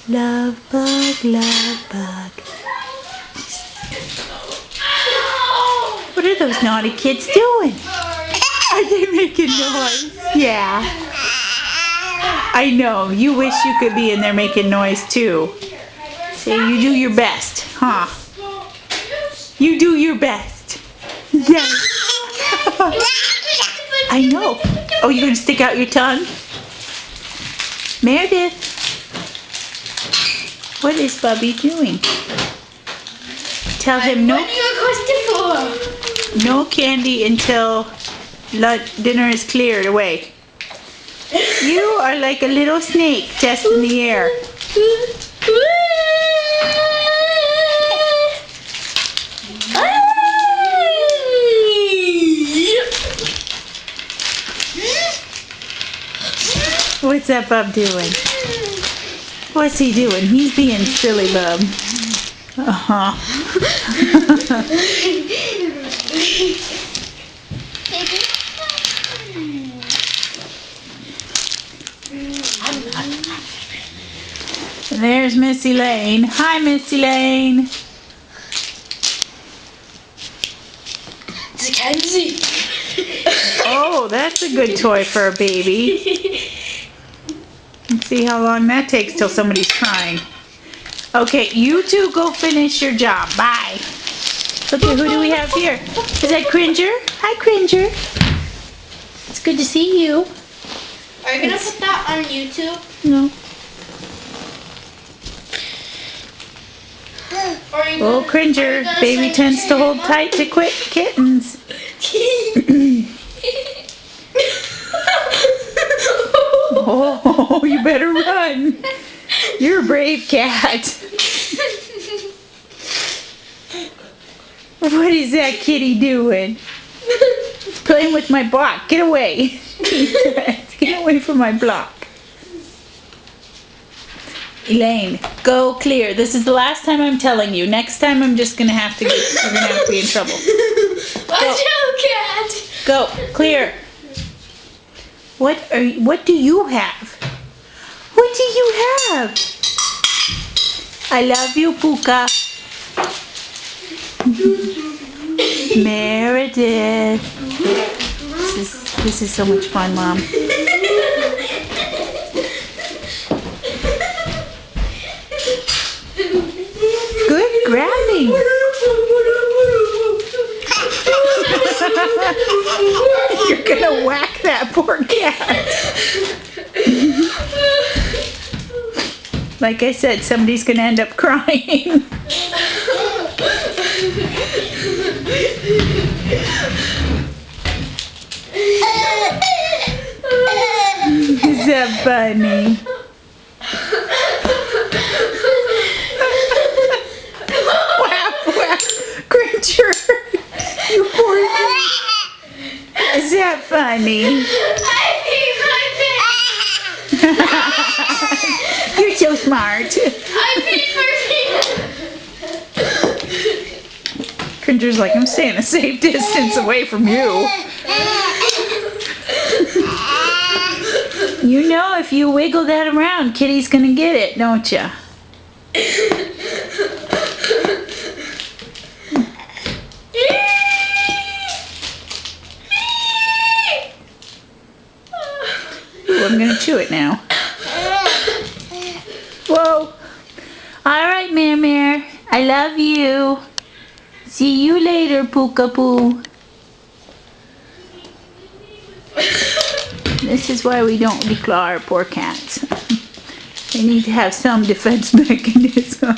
Love bug, love bug. What are those naughty kids doing? Are they making noise? Yeah. I know. You wish you could be in there making noise too. Say you do your best, huh? You do your best. Yes. I know. Oh, you're going to stick out your tongue? Meredith. What is Bubby doing? Tell him no candy until dinner is cleared away. You are like a little snake just in the air. What's that bub doing? What's he doing? He's being silly, bub. Uh-huh. And there's Missy Lane. Hi, Missy Lane. It's a Kenzie. Oh, that's a good toy for a baby. Let's see how long that takes till somebody's crying. Okay, you two go finish your job. Bye. Okay, who do we have here? Is that Cringer? Hi, Cringer. It's good to see you. Are you going to put that on YouTube? No. Oh, Cringer. Baby tends to hold tight to quick kittens. Oh, you better run. You're a brave cat. What is that kitty doing? It's playing with my block. Get away. Get away from my block. Elaine, go clear. This is the last time I'm telling you. Next time I'm just gonna have to get, you're gonna have to be in trouble. Watch out, cat. Go, clear. What do you have? What do you have? I love you, Puka. Meredith. This is so much fun, Mom. Good grabbing. You're gonna whack that poor cat. Like I said, somebody's gonna end up crying. Is that funny? Wow, Cringer, you poor thing. Is that funny? You're so smart. Cringer's like, I'm staying a safe distance away from you. You know, if you wiggle that around, Kitty's gonna get it, don't you? Ooh, I'm gonna chew it now. Whoa. Alright, Mare. I love you. See you later, Puka-Poo. This is why we don't declaw our poor cats. They need to have some defense mechanism.